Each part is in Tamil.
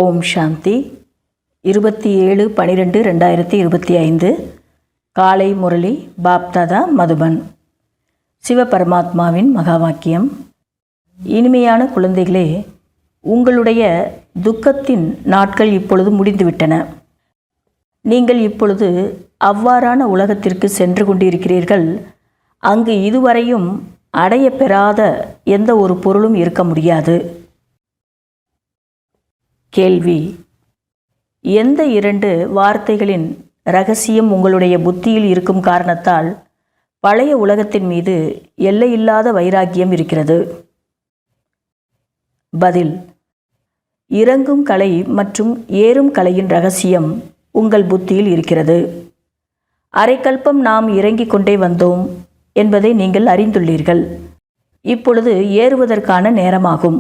ஓம் சாந்தி 27/12/2025 காலை முரளி பாப்தாதா மதுபன். சிவபரமாத்மாவின் மகா வாக்கியம். இனிமையான குழந்தைகளே, உங்களுடைய துக்கத்தின் நாட்கள் இப்பொழுது முடிந்துவிட்டன. நீங்கள் இப்பொழுது அவ்வாறான உலகத்திற்கு சென்று கொண்டிருக்கிறீர்கள். அங்கு இதுவரையும் அடைய பெறாத எந்த ஒரு பொருளும் இருக்க முடியாது. கேள்வி: எந்த 2 வார்த்தைகளின் இரகசியம் உங்களுடைய புத்தியில் இருக்கும் காரணத்தால் பழைய உலகத்தின் மீது எல்லையில்லாத வைராக்கியம் இருக்கிறது? பதில்: இறங்கும் கலை மற்றும் ஏறும் கலையின் இரகசியம் உங்கள் புத்தியில் இருக்கிறது. அரைக்கல்பம் நாம் இறங்கிக் கொண்டே வந்தோம் என்பதை நீங்கள் அறிந்துள்ளீர்கள். இப்பொழுது ஏறுவதற்கான நேரமாகும்.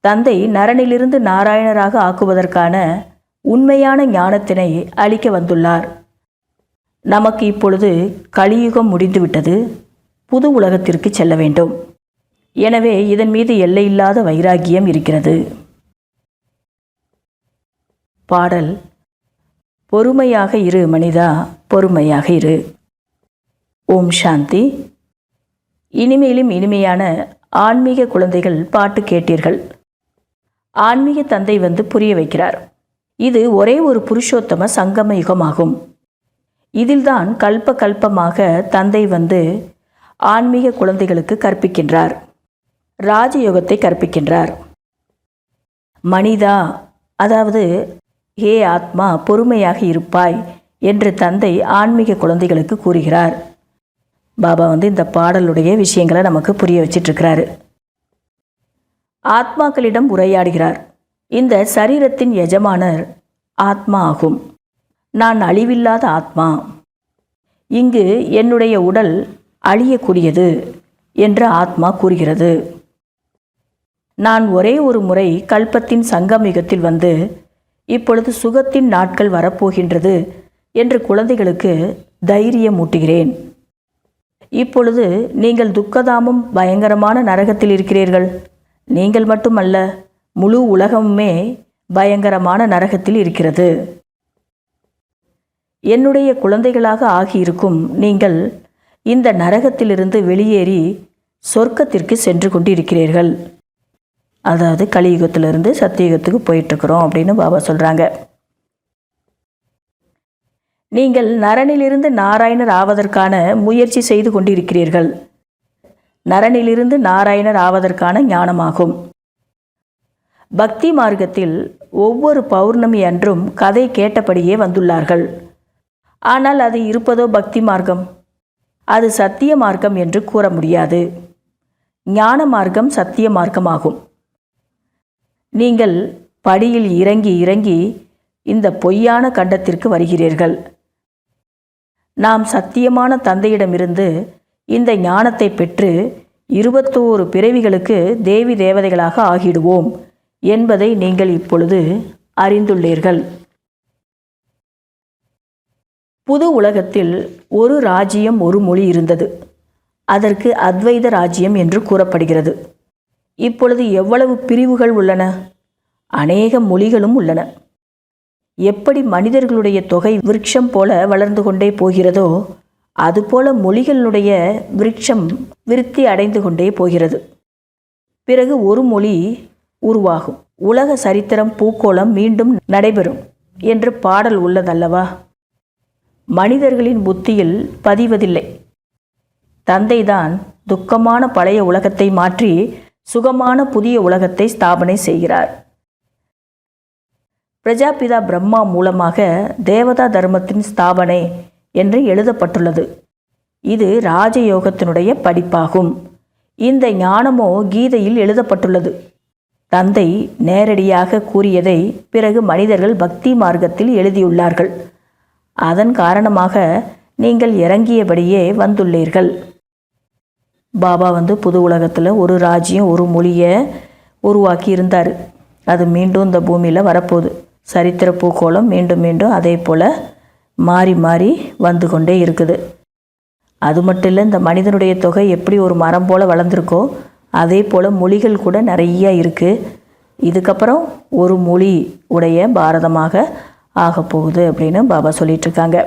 தந்தை நரனிலிருந்து நாராயணராக ஆக்குவதற்கான உண்மையான ஞானத்தினை அளிக்க வந்துள்ளார். நமக்கு இப்பொழுது கலியுகம் முடிந்துவிட்டது. புது உலகத்திற்கு செல்ல வேண்டும். எனவே இதன் மீது எல்லையில்லாத வைராக்கியம் இருக்கிறது. பாடல்: பொறுமையாக இரு மனிதா, பொறுமையாக இரு. ஓம் சாந்தி. இனிமேலும் இனிமையான ஆன்மீக குழந்தைகள், பாட்டு கேட்டீர்கள். ஆன்மீக தந்தை வந்து புரிய வைக்கிறார். இது ஒரே ஒரு புருஷோத்தம சங்கம யுகமாகும். இதில்தான் கல்ப கல்பமாக தந்தை வந்து ஆன்மீக குழந்தைகளுக்கு கற்பிக்கின்றார். ராஜயோகத்தை கற்பிக்கின்றார். மனிதா, அதாவது ஹே ஆத்மா, பொறுமையாக இருப்பாய் என்று தந்தை ஆன்மீக குழந்தைகளுக்கு கூறுகிறார். பாபா வந்து இந்த பாடலுடைய விஷயங்களை நமக்கு புரிய வச்சிட்ருக்கிறாரு. ஆத்மாக்களிடம் உரையாடுகிறார். இந்த சரீரத்தின் எஜமானர் ஆத்மா ஆகும். நான் அழிவில்லாத ஆத்மா. இங்கு என்னுடைய உடல் அழியக்கூடியது என்று ஆத்மா கூறுகிறது. நான் ஒரே ஒரு முறை கல்பத்தின் சங்கமிகத்தில் வந்து இப்பொழுது சுகத்தின் நாட்கள் வரப்போகின்றது என்று குழந்தைகளுக்கு தைரியம் ஊட்டுகிறேன். இப்பொழுது நீங்கள் துக்கதாமும் பயங்கரமான நரகத்தில் இருக்கிறீர்கள். நீங்கள் மட்டுமல்ல, முழு உலகமுமே பயங்கரமான நரகத்தில் இருக்கிறது. என்னுடைய குழந்தைகளாக ஆகியிருக்கும் நீங்கள் இந்த நரகத்திலிருந்து வெளியேறி சொர்க்கத்திற்கு சென்று கொண்டு இருக்கிறீர்கள். அதாவது கலியுகத்திலிருந்து சத்தியுகத்துக்கு போயிட்டுருக்குறோம் அப்படின்னு பாபா சொல்கிறாங்க. நீங்கள் நரனிலிருந்து நாராயணர் ஆவதற்கான முயற்சி செய்து கொண்டிருக்கிறீர்கள். நரனிலிருந்து நாராயணர் ஆவதற்கான ஞானமாகும். பக்தி மார்க்கத்தில் ஒவ்வொரு பௌர்ணமி அன்றும் கதை கேட்டபடியே வந்துள்ளார்கள். ஆனால் அது இருப்பதோ பக்தி மார்க்கம். அது சத்திய மார்க்கம் என்று கூற முடியாது. ஞான மார்க்கம் சத்திய மார்க்கமாகும். நீங்கள் படியில் இறங்கி இறங்கி இந்த பொய்யான கண்டத்திற்கு வருகிறீர்கள். நாம் சத்தியமான தந்தையிடமிருந்து இந்த ஞானத்தை பெற்று 21 பிறவிகளுக்கு தேவி தேவதைகளாக ஆகிடுவோம் என்பதை நீங்கள் இப்பொழுது அறிந்துள்ளீர்கள். புது உலகத்தில் ஒரு ராஜ்யம், ஒரு மொழி இருந்தது. அதற்கு அத்வைத ராஜ்யம் என்று கூறப்படுகிறது. இப்பொழுது எவ்வளவு பிரிவுகள் உள்ளன! அநேக மொழிகளும் உள்ளன. எப்படி மனிதர்களுடைய தொகை விருட்சம் போல வளர்ந்து கொண்டே போகிறதோ, அதுபோல மொழிகளுடைய விருட்சம் விருத்தி அடைந்து கொண்டே போகிறது. பிறகு ஒரு மொழி உருவாகும். உலக சரித்திரம் பூக்கோளம் மீண்டும் நடைபெறும் என்று பாடல் உள்ளதல்லவா? மனிதர்களின் புத்தியில் பதிவதில்லை. தந்தைதான் துக்கமான பழைய உலகத்தை மாற்றி சுகமான புதிய உலகத்தை ஸ்தாபனை செய்கிறார். பிரஜாபிதா பிரம்மா மூலமாக தேவதா தர்மத்தின் ஸ்தாபனை என்று எழுதப்பட்டுள்ளது. இது ராஜயோகத்தினுடைய படிப்பாகும். இந்த ஞானமோ கீதையில் எழுதப்பட்டுள்ளது. தந்தை நேரடியாக கூறியதை பிறகு மனிதர்கள் பக்தி மார்க்கத்தில் எழுதியுள்ளார்கள். அதன் காரணமாக நீங்கள் இறங்கியபடியே வந்துள்ளீர்கள். பாபா வந்து புது உலகத்தில் ஒரு ராஜ்யம், ஒரு மொழியை உருவாக்கி இருந்தார். அது மீண்டும் இந்த பூமியில் வரப்போகுது. சரித்திர பூக்கோளம் மீண்டும் மீண்டும் அதே போல் மாறி மாறி வந்து கொண்டே இருக்குது. அது மட்டும் இல்லை, இந்த மனிதனுடைய தொகை எப்படி ஒரு மரம் போல் வளர்ந்துருக்கோ அதே போல் மொழிகள் கூட நிறையா இருக்குது. இதுக்கப்புறம் ஒரு மொழி உடைய பாரதமாக ஆகப்போகுது அப்படின்னு பாபா சொல்லிட்டு இருக்காங்க.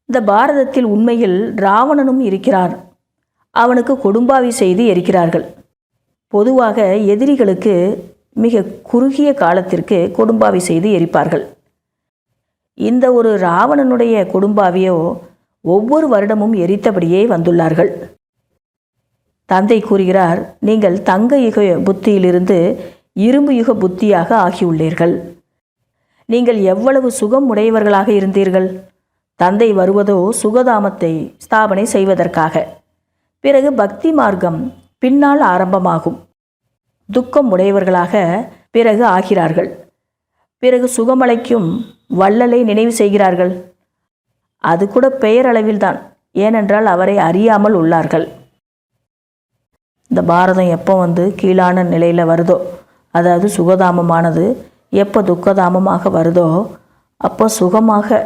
இந்த பாரதத்தில் உண்மையில் ராவணனும் இருக்கிறார். அவனுக்கு கொடும்பாவி செய்து எரிக்கிறார்கள். பொதுவாக எதிரிகளுக்கு மிக குறுகிய காலத்திற்கு கொடும்பாவி செய்து எரிப்பார்கள். இந்த ஒரு ராவணனுடைய கொடும்பாவியோ ஒவ்வொரு வருடமும் எரித்தபடியே வந்துள்ளார்கள். தந்தை கூறுகிறார், நீங்கள் தங்க யுக புத்தியிலிருந்து இரும்பு யுக புத்தியாக ஆகியுள்ளீர்கள். நீங்கள் எவ்வளவு சுகம் உடையவர்களாக இருந்தீர்கள். தந்தை வருவதோ சுகதாமத்தை ஸ்தாபனை செய்வதற்காக. பிறகு பக்தி மார்க்கம் பின்னால் ஆரம்பமாகும். துக்கம் உடையவர்களாக பிறகு ஆகிறார்கள். பிறகு சுகமளிக்கும் வள்ளலை நினைவு செய்கிறார்கள். அது கூட பெயரளவில்தான், ஏனென்றால் அவரை அறியாமல் உள்ளார்கள். இந்த பாரதம் எப்போ கீழான நிலையில் வருதோ, அதாவது சுகதாமமானது எப்போ துக்கதாமமாக வருதோ அப்போ சுகமாக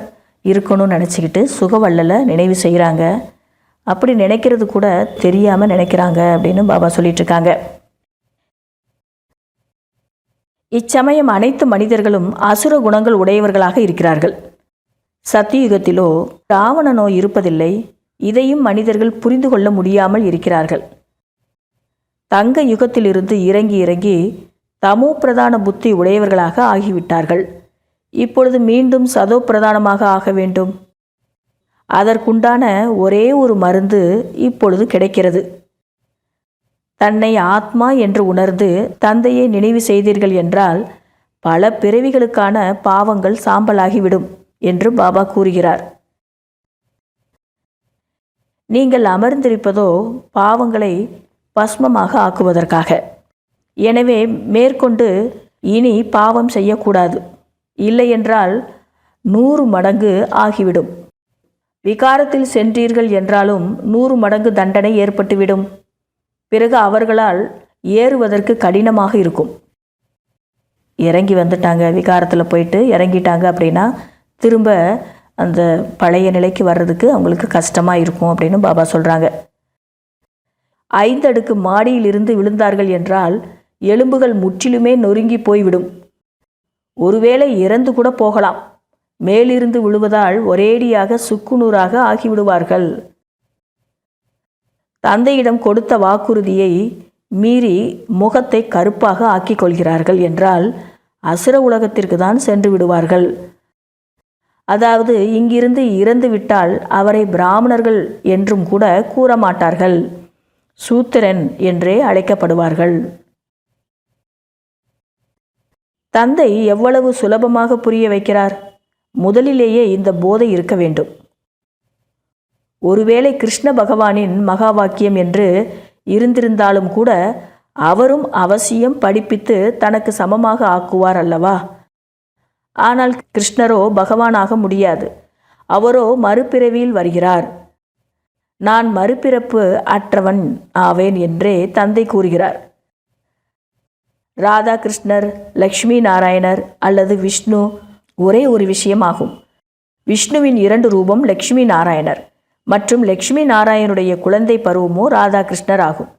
இருக்கணும்னு நினச்சிக்கிட்டு சுகவள்ளலை நினைவு செய்கிறாங்க. அப்படி நினைக்கிறது கூட தெரியாமல் நினைக்கிறாங்க அப்படின்னு பாபா சொல்லிட்டுருக்காங்க. இச்சமயம் அனைத்து மனிதர்களும் அசுர குணங்கள் உடையவர்களாக இருக்கிறார்கள். சத்தியுகத்திலோ ராவணனோ இருப்பதில்லை. இதையும் மனிதர்கள் புரிந்து கொள்ள முடியாமல் இருக்கிறார்கள். தங்க யுகத்திலிருந்து இறங்கி இறங்கி தமோ பிரதான புத்தி உடையவர்களாக ஆகிவிட்டார்கள். இப்பொழுது மீண்டும் சதோ பிரதானமாக ஆக வேண்டும். அதற்குண்டான ஒரே ஒரு மருந்து இப்பொழுது கிடைக்கிறது. தன்னை ஆத்மா என்று உணர்ந்து தந்தையை நினைவு செய்தீர்கள் என்றால் பல பிறவிகளுக்கான பாவங்கள் சாம்பலாகிவிடும் என்று பாபா கூறுகிறார். நீங்கள் அமர்ந்திருப்பதோ பாவங்களை பஸ்மமாக ஆக்குவதற்காக. எனவே மேற்கொண்டு இனி பாவம் செய்யக்கூடாது. இல்லையென்றால் 100 மடங்கு ஆகிவிடும். விகாரத்தில் சென்றீர்கள் என்றாலும் 100 மடங்கு தண்டனை ஏற்பட்டுவிடும். பிறகு அவர்களால் ஏறுவதற்கு கடினமாக இருக்கும். இறங்கி வந்துட்டாங்க, விகாரத்தில் போயிட்டு இறங்கிட்டாங்க அப்படின்னா திரும்ப அந்த பழைய நிலைக்கு வர்றதுக்கு அவங்களுக்கு கஷ்டமாக இருக்கும் அப்படின்னு பாபா சொல்கிறாங்க. 5 அடுக்கு மாடியிலிருந்து விழுந்தார்கள் என்றால் எலும்புகள் முற்றிலுமே நொறுங்கி போய்விடும். ஒருவேளை இறந்து கூட போகலாம். மேலிருந்து விழுவதால் ஒரேடியாக சுக்குநூறாக ஆகிவிடுவார்கள். தந்தையிடம் கொடுத்த வாக்குறுதியை மீறி முகத்தை கருப்பாக ஆக்கிக் கொள்கிறார்கள் என்றால் அசுர உலகத்திற்கு தான் சென்று விடுவார்கள். அதாவது இங்கிருந்து இறந்து விட்டால் அவரை பிராமணர்கள் என்றும் கூட கூற மாட்டார்கள். சூத்திரன் என்றே அழைக்கப்படுவார்கள். தந்தை எவ்வளவு சுலபமாக புரிய வைக்கிறார். முதலிலேயே இந்த போதை இருக்க வேண்டும். ஒருவேளை கிருஷ்ண பகவானின் மகா வாக்கியம் என்று இருந்திருந்தாலும் கூட அவரும் அவசியம் படிப்பித்து தனக்கு சமமாக ஆக்குவார் அல்லவா? ஆனால் கிருஷ்ணரோ பகவானாக முடியாது. அவரோ மறுபிறவியில் வருகிறார். நான் மறுபிறப்பு அற்றவன் ஆவேன் என்றே தந்தை கூறுகிறார். ராதா கிருஷ்ணர், லக்ஷ்மி நாராயணர் அல்லது விஷ்ணு ஒரே ஒரு விஷயமாகும். விஷ்ணுவின் 2 ரூபம் லக்ஷ்மி நாராயணர் மற்றும் லக்ஷ்மி நாராயணனுடைய குழந்தை பருவமோ ராதா கிருஷ்ணர் ஆகும்.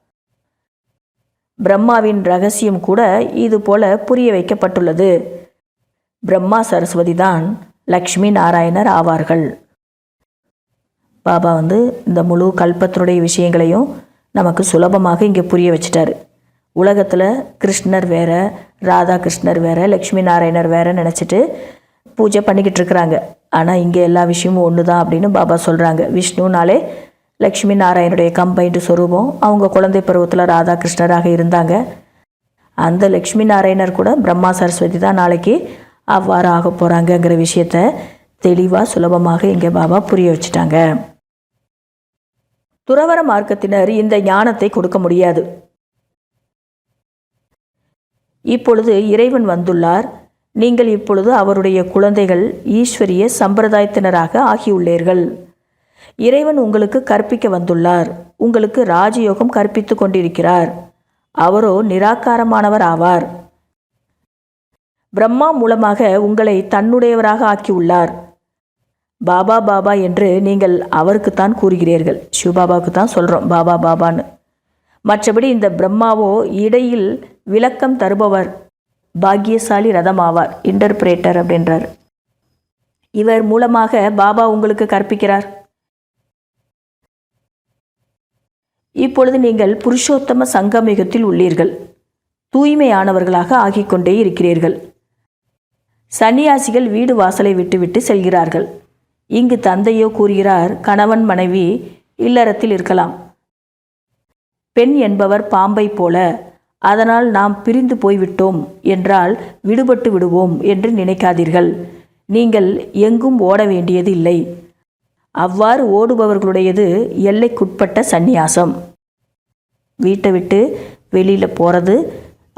பிரம்மாவின் ரகசியம் கூட இது போல புரிய வைக்கப்பட்டுள்ளது. பிரம்மா சரஸ்வதி தான் லக்ஷ்மி நாராயணர் ஆவார்கள். பாபா இந்த முழு கல்பத்தினுடைய விஷயங்களையும் நமக்கு சுலபமாக இங்கே புரிய வச்சிட்டாரு. உலகத்தில் கிருஷ்ணர் வேற, ராதா கிருஷ்ணர் வேற, லக்ஷ்மி நாராயணர் வேற நினச்சிட்டு பூஜை பண்ணிக்கிட்டு இருக்கிறாங்க. ஆனால் இங்கே எல்லா விஷயமும் ஒன்று தான் அப்படின்னு பாபா சொல்கிறாங்க. விஷ்ணுனாலே லக்ஷ்மி நாராயணனுடைய கம்பைன்டு சொரூபம். அவங்க குழந்தை பருவத்தில் ராதா கிருஷ்ணராக இருந்தாங்க. அந்த லக்ஷ்மி நாராயணர் கூட பிரம்மா சரஸ்வதி தான் நாளைக்கு அவ்வாறு ஆக போகிறாங்கங்கிற விஷயத்த தெளிவாக சுலபமாக இங்கே பாபா புரிய வச்சுட்டாங்க. துறவர மார்க்கத்தினர் இந்த ஞானத்தை கொடுக்க முடியாது. இப்பொழுது இறைவன் வந்துள்ளார். நீங்கள் இப்பொழுது அவருடைய குழந்தைகள், ஈஸ்வரிய சம்பிரதாயத்தினராக ஆகியுள்ளீர்கள். இறைவன் உங்களுக்கு கற்பிக்க வந்துள்ளார். உங்களுக்கு ராஜயோகம் கற்பித்து கொண்டிருக்கிறார். அவரோ நிராகாரமானவர் ஆவார். பிரம்மா மூலமாக உங்களை தன்னுடையவராக ஆக்கியுள்ளார். பாபா பாபா என்று நீங்கள் அவருக்குத்தான் கூறுகிறீர்கள். சிவபாபாவுக்கு தான் சொல்கிறோம் பாபா பாபான்னு. மற்றபடி இந்த பிரம்மாவோ இடையில் விளக்கம் தருபவர், பாக்கியசாலி ரதமாவார், இன்டர்பிரேட்டர் அப்படின்றார். இவர் மூலமாக பாபா உங்களுக்கு கற்பிக்கிறார். இப்பொழுது நீங்கள் புருஷோத்தம சங்கமயுகத்தில் உள்ளீர்கள். தூய்மையானவர்களாக ஆகிக்கொண்டே இருக்கிறீர்கள். சன்னியாசிகள் வீடு வாசலை விட்டுவிட்டு செல்கிறார்கள். இங்கு தந்தையோ கூறுகிறார், கணவன் மனைவி இல்லறத்தில் இருக்கலாம். பெண் என்பவர் பாம்பை போல, அதனால் நாம் பிரிந்து போய்விட்டோம் என்றால் விடுபட்டு விடுவோம் என்று நினைக்காதீர்கள். நீங்கள் எங்கும் ஓட வேண்டியது இல்லை. அவ்வாறு ஓடுபவர்களுடையது எல்லைக்குட்பட்ட சந்நியாசம். வீட்டை விட்டு வெளியில் போகிறது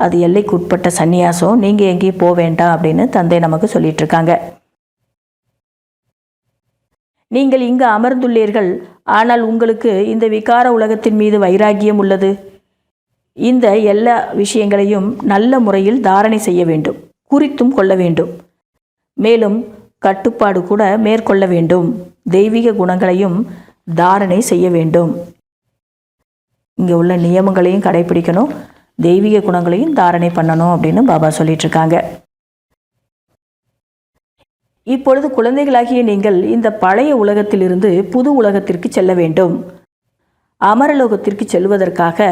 அது எல்லைக்குட்பட்ட சந்நியாசம். நீங்கள் எங்கேயும் போக வேண்டாம் அப்படின்னு தந்தை நமக்கு சொல்லிட்டு இருக்காங்க. நீங்கள் இங்கு அமர்ந்துள்ளீர்கள், ஆனால் உங்களுக்கு இந்த விகார உலகத்தின் மீது வைராகியம் உள்ளது. இந்த எல்லா விஷயங்களையும் நல்ல முறையில் தாரணை செய்ய வேண்டும், குறித்தும் கொள்ள வேண்டும். மேலும் கட்டுப்பாடு கூட மேற்கொள்ள வேண்டும். தெய்வீக குணங்களையும் தாரணை செய்ய வேண்டும். இங்கே உள்ள நியமங்களையும் கடைபிடிக்கணும், தெய்வீக குணங்களையும் தாரணை பண்ணணும் அப்படின்னு பாபா சொல்லிட்டு இருக்காங்க. இப்பொழுது குழந்தைகளாகிய நீங்கள் இந்த பழைய உலகத்திலிருந்து புது உலகத்திற்கு செல்ல வேண்டும். அமரலோகத்திற்கு செல்வதற்காக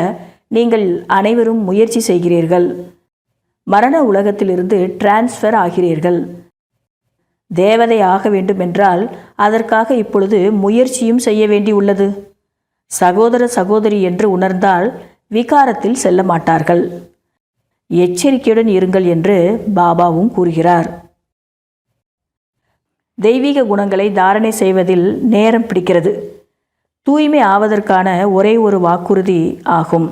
நீங்கள் அனைவரும் முயற்சி செய்கிறீர்கள். மரண உலகத்திலிருந்து டிரான்ஸ்ஃபர் ஆகிறீர்கள். தேவதை ஆக வேண்டுமென்றால் அதற்காக இப்பொழுது முயற்சியும் செய்ய வேண்டியுள்ளது. சகோதர சகோதரி என்று உணர்ந்தால் விகாரத்தில் செல்ல மாட்டார்கள். எச்சரிக்கையுடன் இருங்கள் என்று பாபாவும் கூறுகிறார். தெய்வீக குணங்களை தாரணை செய்வதில் நேரம் பிடிக்கிறது. தூய்மை ஆவதற்கான ஒரே ஒரு வாக்குறுதி ஆகும்.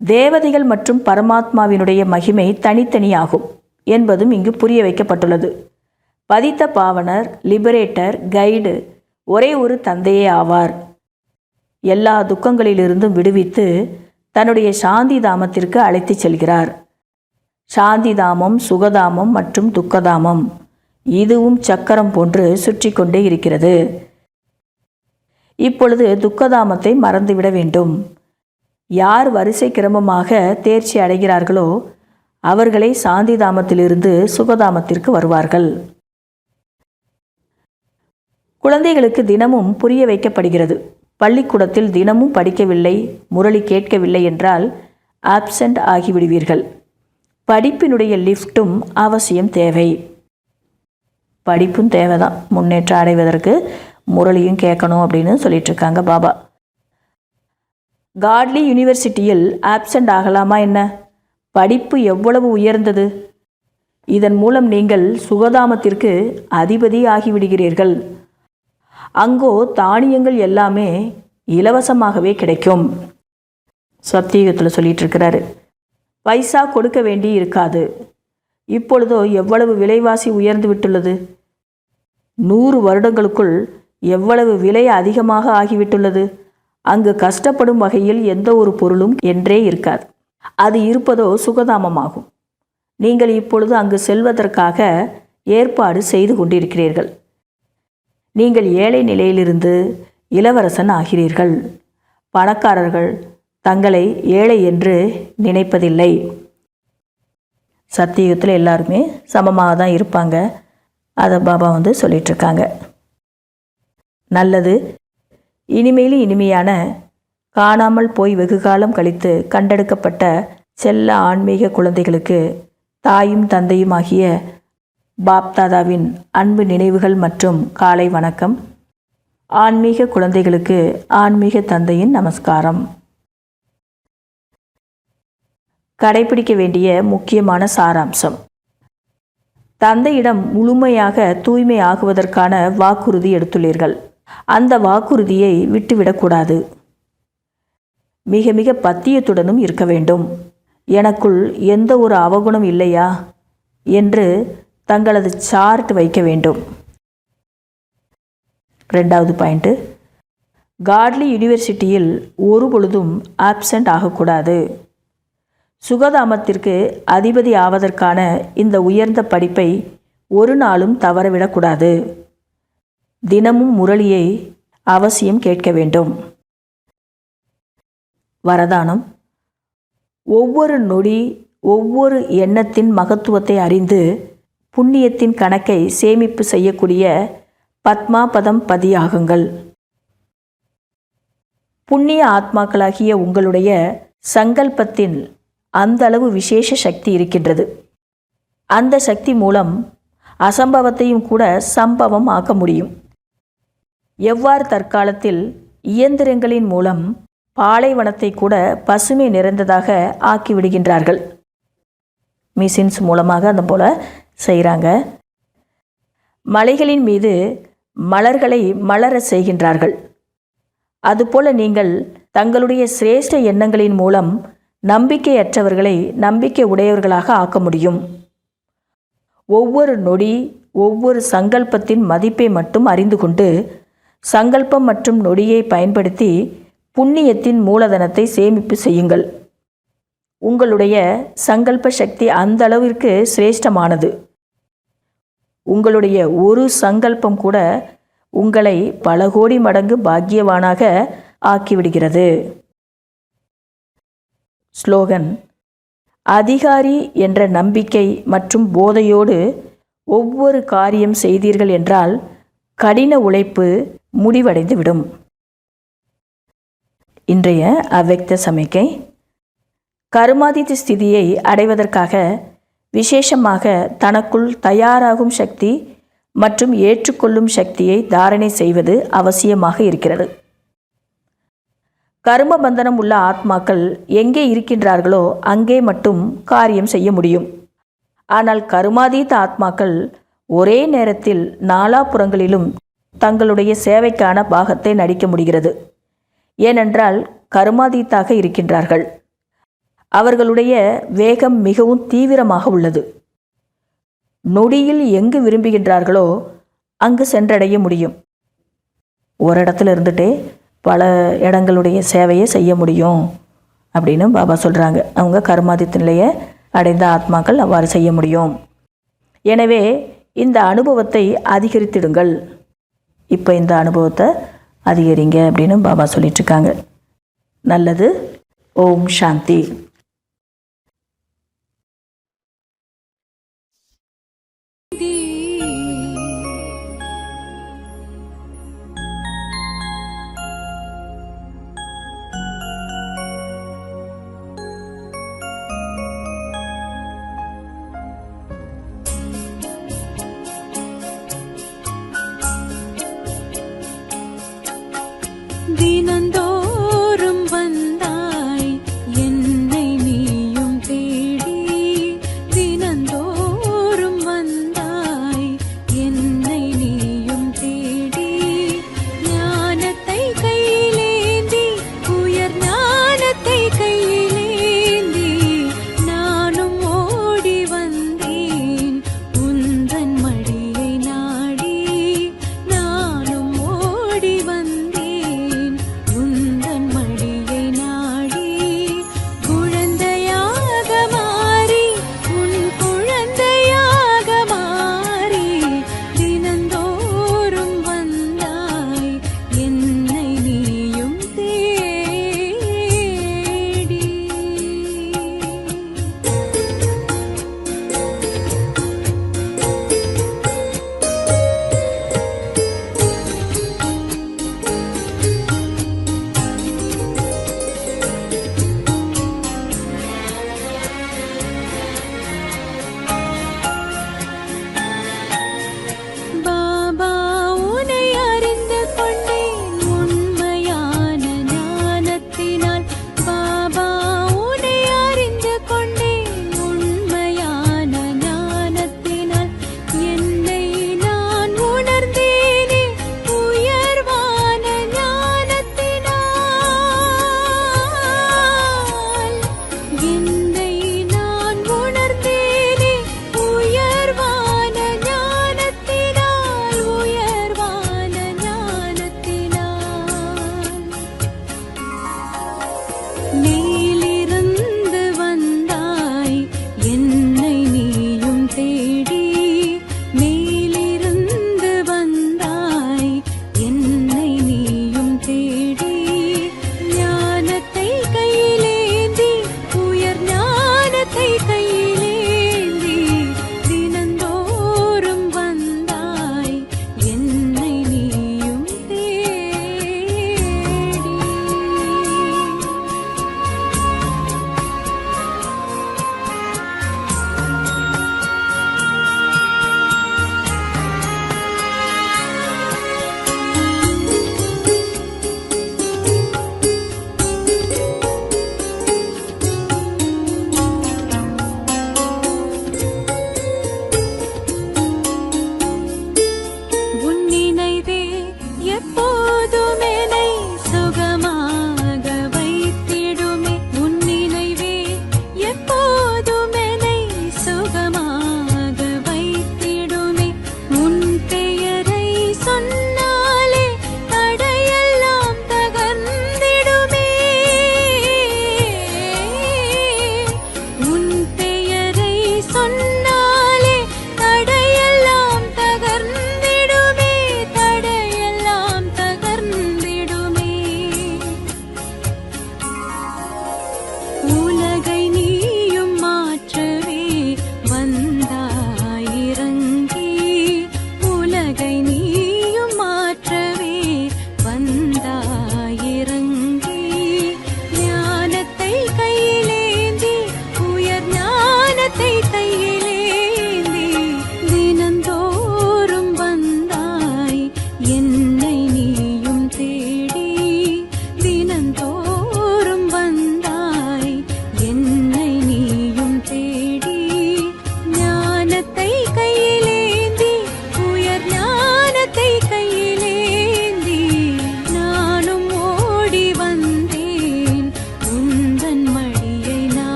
தேவதைகள் மற்றும் பரமாத்மாவினுடைய மகிமை தனித்தனியாகும் என்பதும் இங்கு புரிய வைக்கப்பட்டுள்ளது. பதித்த பாவனர், லிபரேட்டர், கைடு ஒரே ஒரு தந்தையே ஆவார். எல்லா துக்கங்களிலிருந்தும் விடுவித்து தன்னுடைய சாந்தி தாமத்திற்கு அழைத்து செல்கிறார். சாந்தி தாமம், சுகதாமம் மற்றும் துக்கதாமம் இதுவும் சக்கரம் போன்று சுற்றி கொண்டே இருக்கிறது. இப்பொழுது துக்கதாமத்தை மறந்துவிட வேண்டும். யார் வரிசை கிரமமாக தேர்ச்சி அடைகிறார்களோ அவர்களை சாந்தி தாமத்திலிருந்து சுகதாமத்திற்கு வருவார்கள். குழந்தைகளுக்கு தினமும் புரிய வைக்கப்படுகிறது. பள்ளிக்கூடத்தில் தினமும் படிக்கவில்லை, முரளி கேட்கவில்லை என்றால் ஆப்சண்ட் ஆகிவிடுவீர்கள். படிப்பினுடைய லிஃப்ட்டும் அவசியம் தேவை. படிப்பும் தேவைதான், முன்னேற்றம் அடைவதற்கு முரளியும் கேட்கணும் அப்படின்னு சொல்லிட்டு இருக்காங்க பாபா. காட்லி யூனிவர்சிட்டியில் ஆப்சண்ட் ஆகலாமா என்ன? படிப்பு எவ்வளவு உயர்ந்தது! இதன் மூலம் நீங்கள் சுகதாமத்திற்கு அதிபதி ஆகிவிடுகிறீர்கள். அங்கோ தானியங்கள் எல்லாமே இலவசமாகவே கிடைக்கும். சத்தியுகத்தில் சொல்லிட்டு இருக்கிறாரு. பைசா கொடுக்க வேண்டி இருக்காது. இப்பொழுதோ எவ்வளவு விலைவாசி உயர்ந்து விட்டுள்ளது! 100 வருடங்களுக்குள் எவ்வளவு விலை அதிகமாக ஆகிவிட்டுள்ளது! அங்கு கஷ்டப்படும் வகையில் எந்த ஒரு பொருளும் என்றே இருக்காது. அது இருப்பதோ சுகதாமமாகும். நீங்கள் இப்பொழுது அங்கு செல்வதற்காக ஏற்பாடு செய்து கொண்டிருக்கிறீர்கள். நீங்கள் ஏழை நிலையிலிருந்து இளவரசன் ஆகிறீர்கள். பணக்காரர்கள் தங்களை ஏழை என்று நினைப்பதில்லை. சத்தியுகத்தில் எல்லாருமே சமமாக தான் இருப்பாங்க. அதை பாபா சொல்லிகிட்ருக்காங்க. நல்லது. இனிமேலும் இனிமையான, காணாமல் போய் வெகுகாலம் கழித்து கண்டெடுக்கப்பட்ட செல்ல ஆன்மீக குழந்தைகளுக்கு தாயும் தந்தையும் ஆகிய பாப்தாதாவின் அன்பு நினைவுகள் மற்றும் காலை வணக்கம். ஆன்மீக குழந்தைகளுக்கு ஆன்மீக தந்தையின் நமஸ்காரம். கடைபிடிக்க வேண்டிய முக்கியமான சாராம்சம். தந்தையிடம் முழுமையாக தூய்மை ஆகுவதற்கான வாக்குறுதி எடுத்துள்ளீர்கள். அந்த வாக்குறுதியை விட்டுவிடக்கூடாது. மிக மிக பத்தியத்துடனும் இருக்க வேண்டும். எனக்குள் எந்த ஒரு அவகுணம் இல்லையா என்று தங்களது சார்ட் வைக்க வேண்டும். 2வது பாயிண்ட், காட்லி யூனிவர்சிட்டியில் ஒரு பொழுதும் ஆப்சண்ட் ஆகக்கூடாது. சுகதாமத்திற்கு அதிபதி ஆவதற்கான இந்த உயர்ந்த படிப்பை ஒரு நாளும் தவறவிடக்கூடாது. தினமும் முரளியை அவசியம் கேட்க வேண்டும். வரதானம். ஒவ்வொரு நொடி ஒவ்வொரு எண்ணத்தின் மகத்துவத்தை அறிந்து புண்ணியத்தின் கணக்கை சேமிப்பு செய்யக்கூடிய பத்மாபதம் பதியாகுங்கள். புண்ணிய ஆத்மாக்களாகிய உங்களுடைய சங்கல்பத்தில் அந்த அளவு விசேஷ சக்தி இருக்கின்றது. அந்த சக்தி மூலம் அசம்பவத்தையும் கூட சம்பவம் ஆக்க முடியும். எவ்வாறு தற்காலத்தில் இயந்திரங்களின் மூலம் பாலைவனத்தை கூட பசுமை நிறைந்ததாக ஆக்கிவிடுகின்றார்கள். மிஷின்ஸ் மூலமாக அது போல் செய்கிறாங்க. மலைகளின் மீது மலர்களை மலர செய்கின்றார்கள். அதுபோல நீங்கள் தங்களுடைய சிரேஷ்ட எண்ணங்களின் மூலம் நம்பிக்கையற்றவர்களை நம்பிக்கை உடையவர்களாக ஆக்க முடியும். ஒவ்வொரு நொடி ஒவ்வொரு சங்கல்பத்தின் மதிப்பை மட்டும் அறிந்து கொண்டு சங்கல்பம் மற்றும் நொடியை பயன்படுத்தி புண்ணியத்தின் மூலதனத்தை சேமிப்பு செய்யுங்கள். உங்களுடைய சங்கல்ப சக்தி அந்த அளவிற்கு சிரேஷ்டமானது. உங்களுடைய ஒரு சங்கல்பம் கூட உங்களை பல கோடி மடங்கு பாக்கியவானாக ஆக்கிவிடுகிறது. ஸ்லோகன்: அதிகாரி என்ற நம்பிக்கை மற்றும் போதையோடு ஒவ்வொரு காரியம் செய்தீர்கள் என்றால் கடின உழைப்பு முடிவடைந்துவிடும். இன்றைய அவ்வக்த சமிக்கை: கர்மாதீத ஸ்திதியை அடைவதற்காக விசேஷமாக தனக்குள் தயாராகும் சக்தி மற்றும் ஏற்றுக்கொள்ளும் சக்தியை தாரணை செய்வது அவசியமாக இருக்கிறது. கர்ம பந்தனம் உள்ள ஆத்மாக்கள் எங்கே இருக்கின்றார்களோ அங்கே மட்டும் காரியம் செய்ய முடியும். ஆனால் கர்மாதீத ஆத்மாக்கள் ஒரே நேரத்தில் நாலாபுறங்களிலும் தங்களுடைய சேவைக்கான பாகத்தை நடிக்க முடிகிறது. ஏனென்றால் கர்மாதீத்தாக இருக்கின்றார்கள். அவர்களுடைய வேகம் மிகவும் தீவிரமாக உள்ளது. நொடியில் எங்கு விரும்புகின்றார்களோ அங்கு சென்றடைய முடியும். ஒரு இடத்துல இருந்துட்டே பல இடங்களுடைய சேவையை செய்ய முடியும் அப்படின்னு பாபா சொல்கிறாங்க. அவங்க கர்மாதித்த நிலையை அடைந்த ஆத்மாக்கள் அவ்வாறு செய்ய முடியும். எனவே இந்த அனுபவத்தை அதிகரித்திடுங்கள். இப்போ இந்த அனுபவத்தை அதிகரிங்க அப்படின்னு பாபா சொல்லிட்டுருக்காங்க. நல்லது. ஓம் சாந்தி.